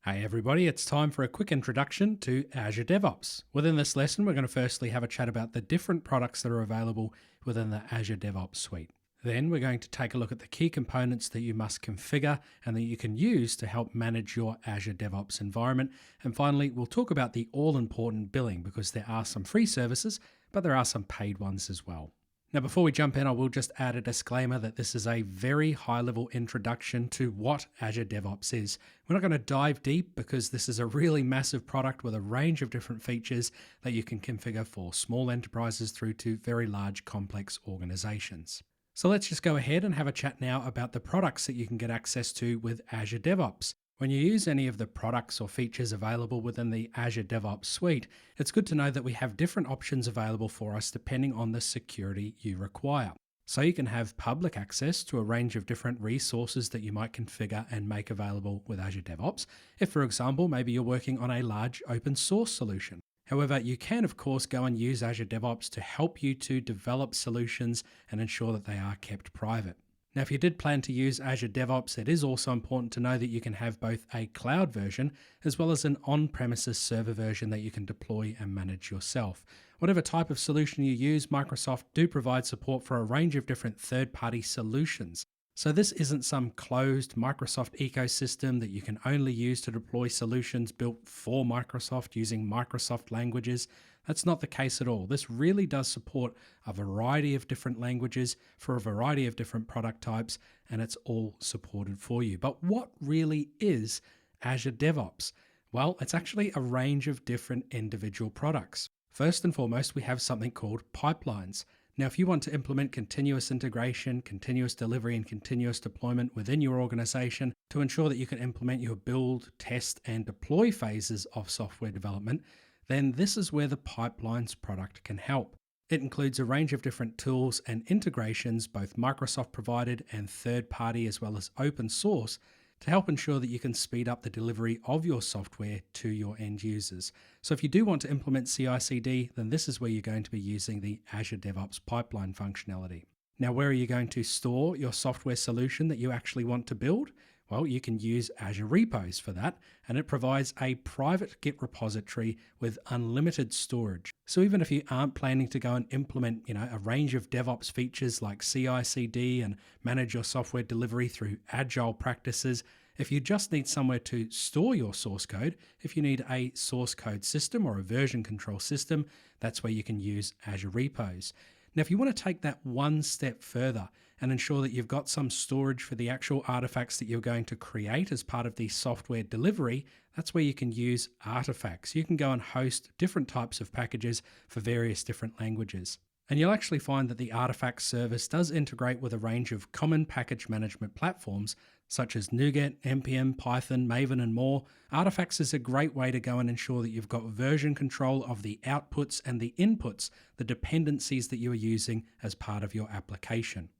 Hey everybody, it's time for a quick introduction to Azure DevOps. Within this lesson, we're going to firstly have a chat about the different products that are available within the Azure DevOps suite. Then we're going to take a look at the key components that you must configure and that you can use to help manage your Azure DevOps environment. And finally, we'll talk about the all-important billing because there are some free services, but there are some paid ones as well. Now, before we jump in, I will just add a disclaimer that this is a very high-level introduction to what Azure DevOps is. We're not going to dive deep because this is a really massive product with a range of different features that you can configure for small enterprises through to very large, complex organizations. So let's just go ahead and have a chat now about the products that you can get access to with Azure DevOps. When you use any of the products or features available within the Azure DevOps suite, it's good to know that we have different options available for us depending on the security you require. So you can have public access to a range of different resources that you might configure and make available with Azure DevOps. If, for example, maybe you're working on a large open source solution. However, you can, of course, go and use Azure DevOps to help you to develop solutions and ensure that they are kept private. Now, if you did plan to use Azure DevOps, it is also important to know that you can have both a cloud version as well as an on-premises server version that you can deploy and manage yourself. Whatever type of solution you use, Microsoft do provide support for a range of different third-party solutions. So this isn't some closed Microsoft ecosystem that you can only use to deploy solutions built for Microsoft using Microsoft languages. That's not the case at all. This really does support a variety of different languages for a variety of different product types, and it's all supported for you. But what really is Azure DevOps? Well, it's actually a range of different individual products. First and foremost, we have something called pipelines. Now, if you want to implement continuous integration, continuous delivery, and continuous deployment within your organization to ensure that you can implement your build, test, and deploy phases of software development, then this is where the pipelines product can help. It includes a range of different tools and integrations, both Microsoft provided and third party, as well as open source, to help ensure that you can speed up the delivery of your software to your end users. So if you do want to implement CI/CD, then this is where you're going to be using the Azure DevOps pipeline functionality. Now, where are you going to store your software solution that you actually want to build? Well, you can use Azure Repos for that, and it provides a private Git repository with unlimited storage. So even if you aren't planning to go and implement, a range of DevOps features like CI/CD and manage your software delivery through agile practices, if you just need somewhere to store your source code, if you need a source code system or a version control system, that's where you can use Azure Repos. Now, if you want to take that one step further and ensure that you've got some storage for the actual artifacts that you're going to create as part of the software delivery, that's where you can use artifacts. You can go and host different types of packages for various different languages. And you'll actually find that the Artifacts service does integrate with a range of common package management platforms such as NuGet, NPM, Python, Maven, and more. Artifacts is a great way to go and ensure that you've got version control of the outputs and the inputs, the dependencies that you are using as part of your application.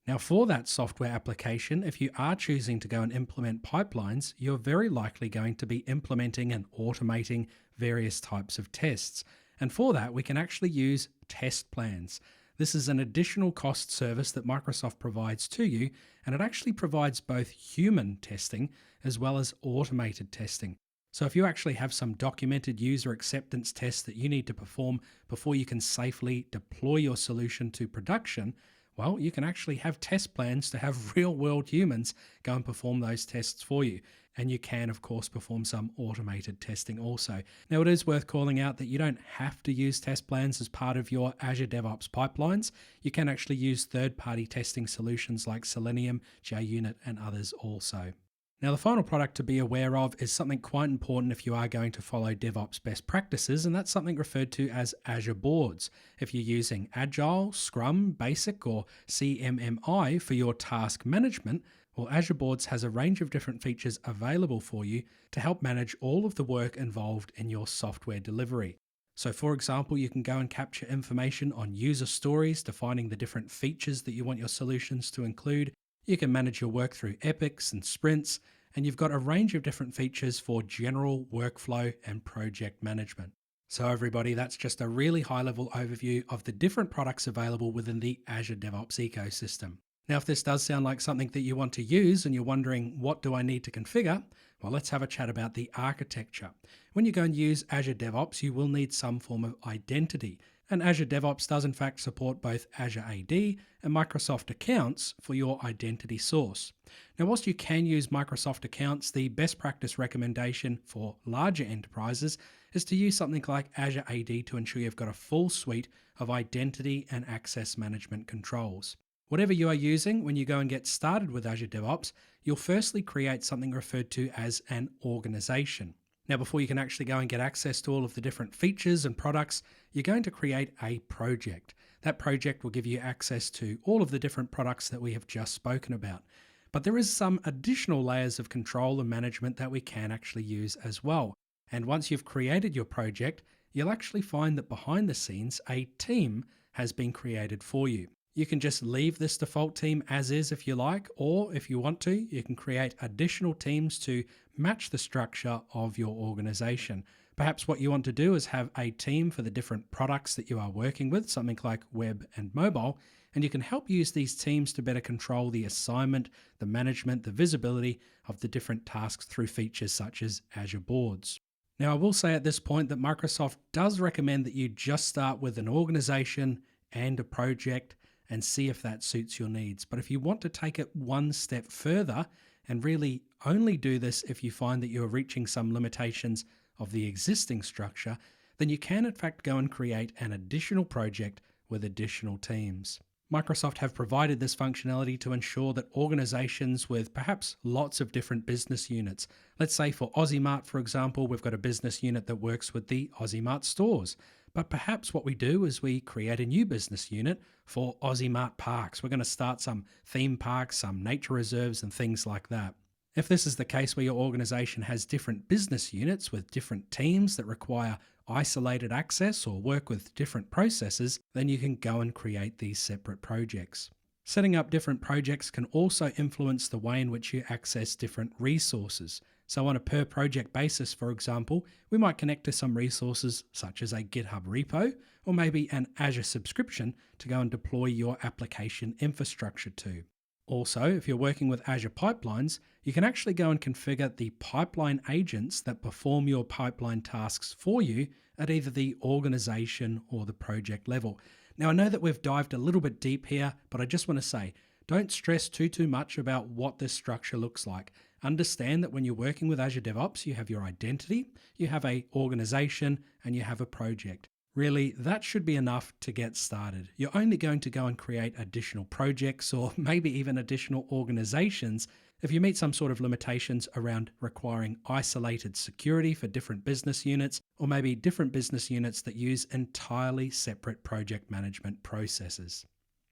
Now, for that software application, if you are choosing to go and implement pipelines, you're very likely going to be implementing and automating various types of tests. And for that, we can actually use test plans. This is an additional cost service that Microsoft provides to you, and it actually provides both human testing as well as automated testing. So if you actually have some documented user acceptance tests that you need to perform before you can safely deploy your solution to production, well, you can actually have test plans to have real-world humans go and perform those tests for you. And you can, of course, perform some automated testing also. Now, it is worth calling out that you don't have to use test plans as part of your Azure DevOps pipelines. You can actually use third-party testing solutions like Selenium, JUnit, and others also. Now, the final product to be aware of is something quite important if you are going to follow DevOps best practices, and that's something referred to as Azure Boards. If you're using Agile, Scrum, Basic, or CMMI for your task management, well, Azure Boards has a range of different features available for you to help manage all of the work involved in your software delivery. So for example, you can go and capture information on user stories, defining the different features that you want your solutions to include. You can manage your work through epics and sprints, and you've got a range of different features for general workflow and project management. So everybody, that's just a really high-level overview of the different products available within the Azure DevOps ecosystem. Now, if this does sound like something that you want to use and you're wondering, what do I need to configure? Well, let's have a chat about the architecture. When you go and use Azure DevOps, you will need some form of identity. And Azure DevOps does in fact support both Azure AD and Microsoft accounts for your identity source. Now, whilst you can use Microsoft accounts, the best practice recommendation for larger enterprises is to use something like Azure AD to ensure you've got a full suite of identity and access management controls. Whatever you are using, when you go and get started with Azure DevOps, you'll firstly create something referred to as an organization. Now, before you can actually go and get access to all of the different features and products, you're going to create a project. That project will give you access to all of the different products that we have just spoken about. But there is some additional layers of control and management that we can actually use as well. And once you've created your project, you'll actually find that behind the scenes, a team has been created for you. You can just leave this default team as is if you like, or if you want to, you can create additional teams to match the structure of your organization. Perhaps what you want to do is have a team for the different products that you are working with, something like web and mobile, and you can help use these teams to better control the assignment, the management, the visibility of the different tasks through features such as Azure Boards. Now, I will say at this point that Microsoft does recommend that you just start with an organization and a project and see if that suits your needs. But if you want to take it one step further and really only do this if you find that you're reaching some limitations of the existing structure, then you can in fact go and create an additional project with additional teams. Microsoft have provided this functionality to ensure that organizations with perhaps lots of different business units, let's say for AussieMart, for example, we've got a business unit that works with the AussieMart stores. But perhaps what we do is we create a new business unit for AussieMart Parks. We're going to start some theme parks, some nature reserves and things like that. If this is the case where your organization has different business units with different teams that require isolated access or work with different processes, then you can go and create these separate projects. Setting up different projects can also influence the way in which you access different resources. So on a per project basis, for example, we might connect to some resources such as a GitHub repo or maybe an Azure subscription to go and deploy your application infrastructure to. Also, if you're working with Azure pipelines, you can actually go and configure the pipeline agents that perform your pipeline tasks for you at either the organization or the project level. Now, I know that we've dived a little bit deep here, but I just want to say, don't stress too much about what this structure looks like. Understand that when you're working with Azure DevOps, you have your identity, you have an organization, and you have a project. Really, that should be enough to get started. You're only going to go and create additional projects or maybe even additional organizations if you meet some sort of limitations around requiring isolated security for different business units, or maybe different business units that use entirely separate project management processes.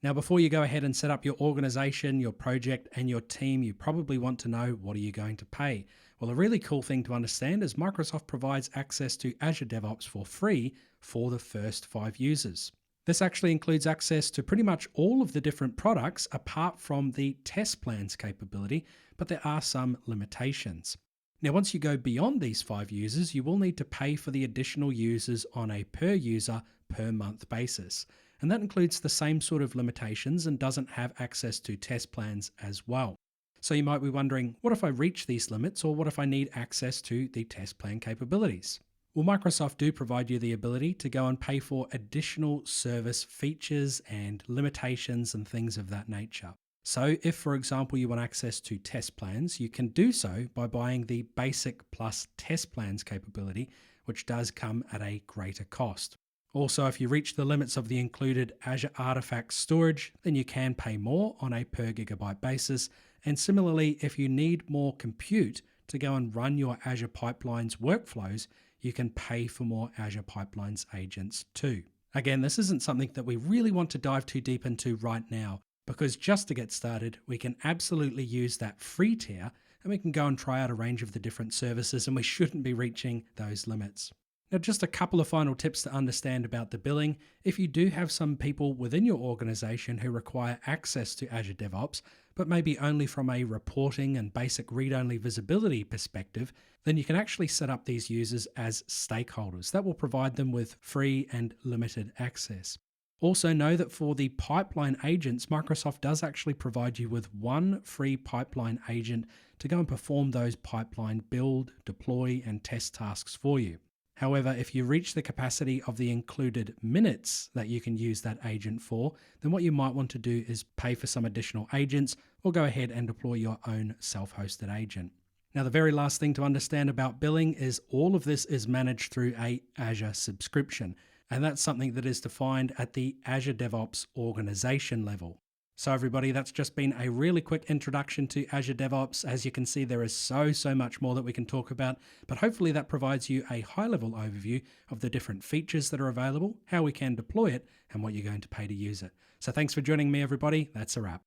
Now, before you go ahead and set up your organization, your project, and your team, you probably want to know, what are you going to pay? Well, a really cool thing to understand is Microsoft provides access to Azure DevOps for free for the first 5 users. This actually includes access to pretty much all of the different products apart from the test plans capability, but there are some limitations. Now, once you go beyond these 5 users, you will need to pay for the additional users on a per user per month basis. And that includes the same sort of limitations and doesn't have access to test plans as well. So you might be wondering, what if I reach these limits, or what if I need access to the test plan capabilities? Well, Microsoft do provide you the ability to go and pay for additional service features and limitations and things of that nature. So if, for example, you want access to test plans, you can do so by buying the Basic Plus Test Plans capability, which does come at a greater cost. Also, if you reach the limits of the included Azure Artifact storage, then you can pay more on a per gigabyte basis. And similarly, if you need more compute to go and run your Azure Pipelines workflows, you can pay for more Azure Pipelines agents too. Again, this isn't something that we really want to dive too deep into right now, because just to get started, we can absolutely use that free tier and we can go and try out a range of the different services, and we shouldn't be reaching those limits. Now, just a couple of final tips to understand about the billing. If you do have some people within your organization who require access to Azure DevOps, but maybe only from a reporting and basic read-only visibility perspective, then you can actually set up these users as stakeholders. That will provide them with free and limited access. Also know that for the pipeline agents, Microsoft does actually provide you with one free pipeline agent to go and perform those pipeline build, deploy, and test tasks for you. However, if you reach the capacity of the included minutes that you can use that agent for, then what you might want to do is pay for some additional agents or go ahead and deploy your own self-hosted agent. Now, the very last thing to understand about billing is all of this is managed through a Azure subscription. And that's something that is defined at the Azure DevOps organization level. So everybody, that's just been a really quick introduction to Azure DevOps. As you can see, there is so much more that we can talk about, but hopefully that provides you a high-level overview of the different features that are available, how we can deploy it, and what you're going to pay to use it. So thanks for joining me, everybody. That's a wrap.